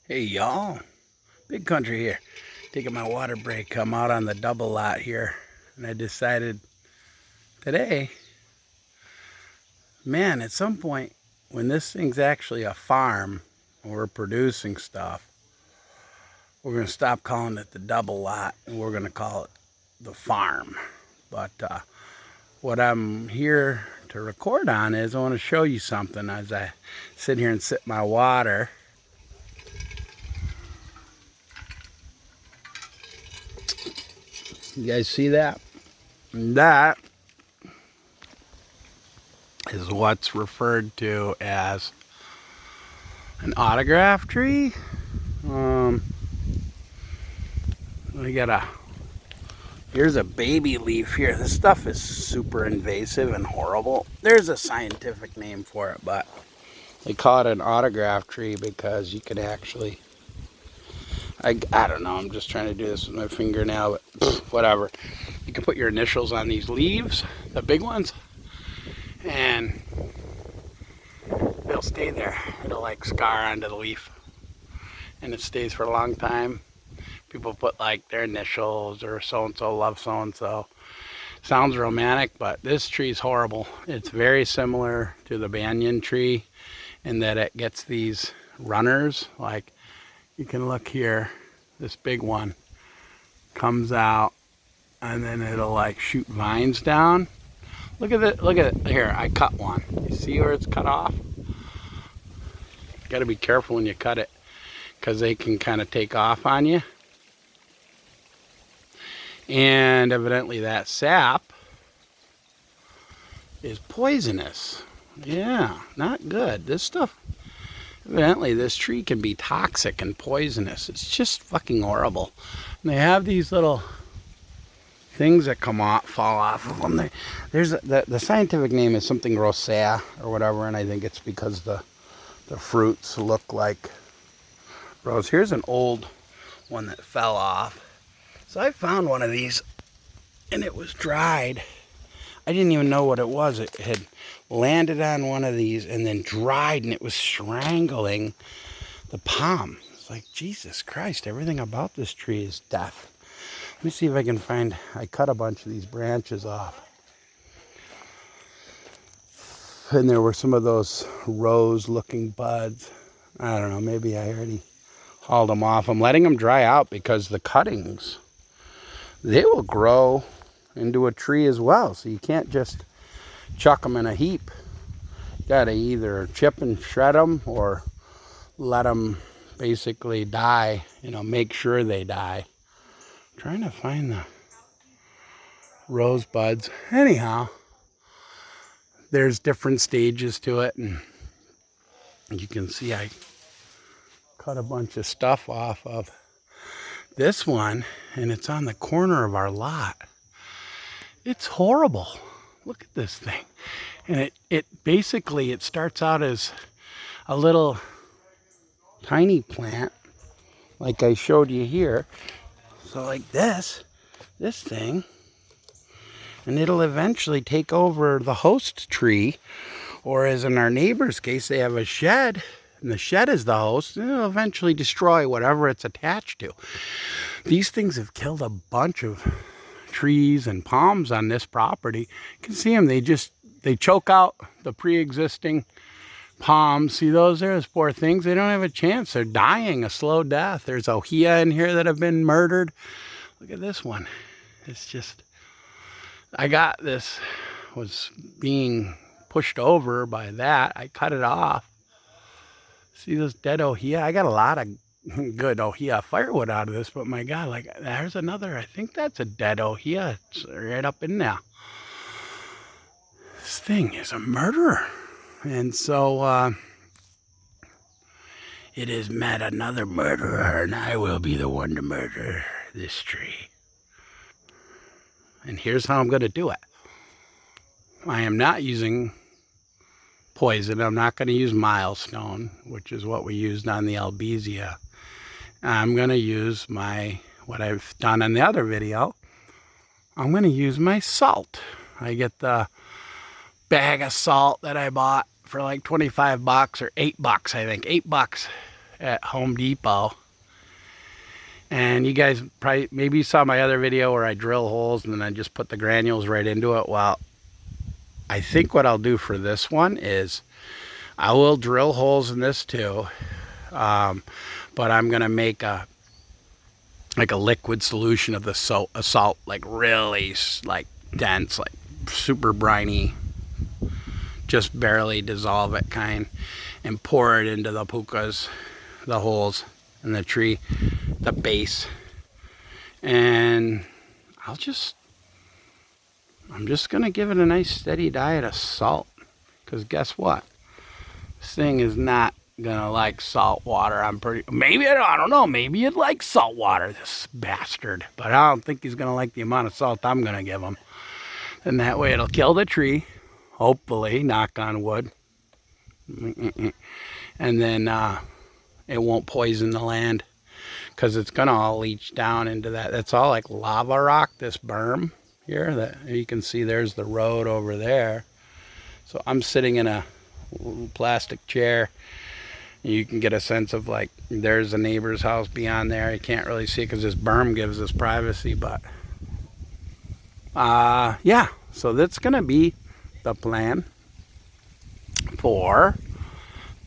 Hey y'all, Big Country here, taking my water break. I'm out on the double lot here, and I decided today, man, at some point when this thing's actually a farm and we're producing stuff, we're going to stop calling it the double lot and we're going to call it the farm. But what I'm here to record on is I want to show you something as I sit here and sip my water. You guys see that? That is what's referred to as an autograph tree. Here's a baby leaf here. This stuff is super invasive and horrible. There's a scientific name for it, but they call it an autograph tree because you can actually, I don't know, I'm just trying to do this with my fingernail, but whatever. You can put your initials on these leaves, the big ones, and they'll stay there. It'll like scar onto the leaf, and it stays for a long time. People put like their initials or so-and-so love so-and-so. Sounds romantic, but this tree's horrible. It's very similar to the banyan tree in that it gets these runners. Like you can look here, this big one comes out and then it'll like shoot vines down. Look at it, look at it. Here, I cut one. You see where it's cut off? You gotta be careful when you cut it because they can kind of take off on you. And evidently that sap is poisonous. Yeah, not good. This stuff, evidently this tree can be toxic and poisonous. It's just fucking horrible. And they have these little things that come off, fall off of them. The scientific name is something rosea or whatever, and I think it's because the fruits look like rose. Here's an old one that fell off. So I found one of these and it was dried. I didn't even know what it was. It had landed on one of these and then dried, and it was strangling the palm. It's like, Jesus Christ, everything about this tree is death. Let me see if I can find, I cut a bunch of these branches off. And there were some of those rose looking buds. I don't know, maybe I already hauled them off. I'm letting them dry out because the cuttings, they will grow into a tree as well. So you can't just chuck them in a heap. You gotta either chip and shred them or let them basically die, make sure they die. I'm trying to find the rosebuds. Anyhow, there's different stages to it, and you can see I cut a bunch of stuff off of this one, and it's on the corner of our lot. It's horrible. Look at this thing. And it basically, it starts out as a little tiny plant like I showed you here. So like this thing, and it'll eventually take over the host tree, or as in our neighbor's case, they have a shed, and the shed is the host, and it'll eventually destroy whatever it's attached to. These things have killed a bunch of trees and palms on this property. You can see them, they choke out the pre-existing palms. See those there, those poor things? They don't have a chance. They're dying a slow death. There's ohia in here that have been murdered. Look at this one. It's just, I got this, was being pushed over by that. I cut it off. See those dead ohia? I got a lot of good ohia firewood out of this, but my God, like there's another, I think that's a dead ohia. It's right up in there. This thing is a murderer. And so it has met another murderer, and I will be the one to murder this tree. And here's how I'm going to do it. I am not using poison. I'm not going to use milestone, which is what we used on the albizia. I'm going to use what I've done in the other video. I'm going to use my salt. I get the bag of salt that I bought for like 25 bucks or $8, I think. $8. at Home Depot. And you guys probably, maybe you saw my other video where I drill holes and then I just put the granules right into it. Well, I think what I'll do for this one is I will drill holes in this too. But I'm gonna make a liquid solution of the salt, like really like dense, like super briny, just barely dissolve it kind, and pour it into the pukas, the holes in the tree, the base. And I'm just gonna give it a nice steady diet of salt, because guess what? This thing is not gonna like salt water. Maybe, I don't know, maybe it likes salt water, this bastard, but I don't think he's gonna like the amount of salt I'm gonna give him. And that way it'll kill the tree, hopefully, knock on wood. And then it won't poison the land, because it's gonna all leach down into that. That's all like lava rock, this berm here that you can see. There's the road over there. So I'm sitting in a plastic chair. You can get a sense of, like, there's a neighbor's house beyond there. You can't really see it because this berm gives us privacy, but yeah, so that's gonna be the plan for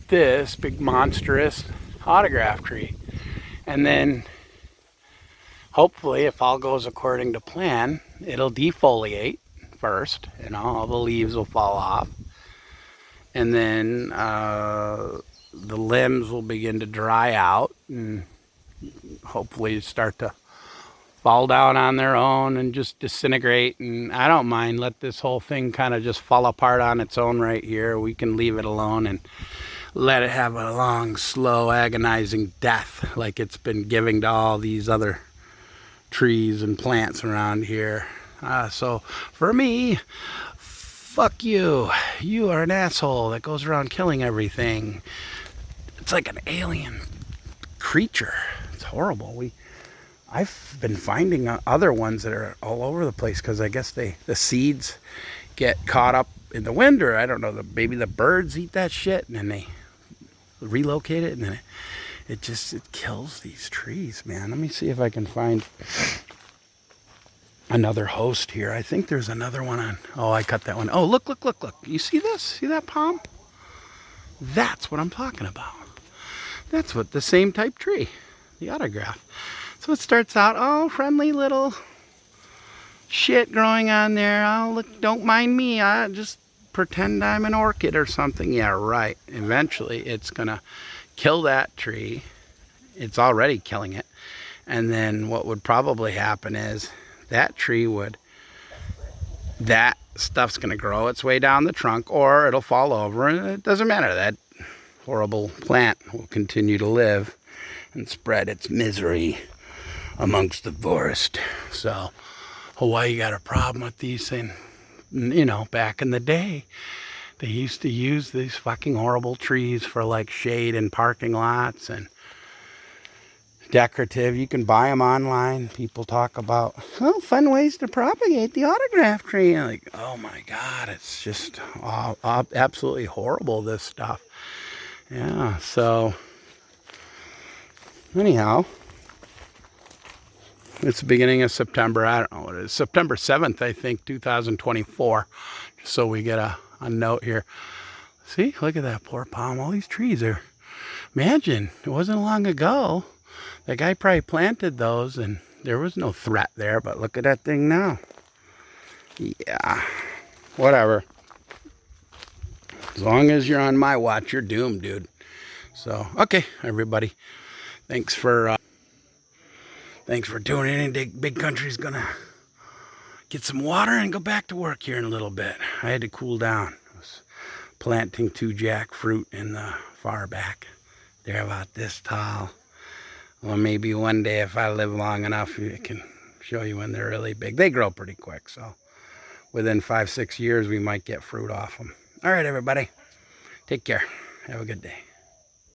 this big monstrous autograph tree. And then hopefully, if all goes according to plan, it'll defoliate first, you know, all the leaves will fall off, and then the limbs will begin to dry out and hopefully start to fall down on their own and just disintegrate. And I don't mind, let this whole thing kind of just fall apart on its own right here. We can leave it alone and let it have a long, slow, agonizing death like it's been giving to all these other trees and plants around here. So for me, fuck you. You are an asshole that goes around killing everything. It's like an alien creature. It's horrible. I've been finding other ones that are all over the place, because I guess the seeds get caught up in the wind, or I don't know, maybe the birds eat that shit and then they relocate it, and then it kills these trees, man. Let me see if I can find another host here. I think there's another one on. Oh, I cut that one. Oh, look. You see this? See that palm? That's what I'm talking about. That's what the same type tree, the autograph. So it starts out, oh, friendly little shit growing on there. Oh, look, don't mind me. I just pretend I'm an orchid or something. Yeah, right. Eventually, it's gonna kill that tree. It's already killing it. And then what would probably happen is that stuff's gonna grow its way down the trunk, or it'll fall over, and it doesn't matter. That horrible plant will continue to live and spread its misery amongst the forest. So Hawaii got a problem with these things. You know, back in the day, they used to use these fucking horrible trees for like shade in parking lots and decorative. You can buy them online. People talk about, oh, fun ways to propagate the autograph tree. And like, oh my God, it's just absolutely horrible, this stuff. Yeah, so anyhow, it's the beginning of September. I don't know what it is. September 7th, I think, 2024. So we get a note here. See, look at that poor palm. All these trees are, imagine, it wasn't long ago. The guy probably planted those and there was no threat there, but look at that thing now. Yeah, whatever. As long as you're on my watch, you're doomed, dude. So, okay, everybody. Thanks for tuning in. Big Country's gonna get some water and go back to work here in a little bit. I had to cool down. I was planting 2 jackfruit in the far back. They're about this tall. Well, maybe one day if I live long enough, I can show you when they're really big. They grow pretty quick, so within 5-6 years, we might get fruit off them. All right, everybody. Take care. Have a good day.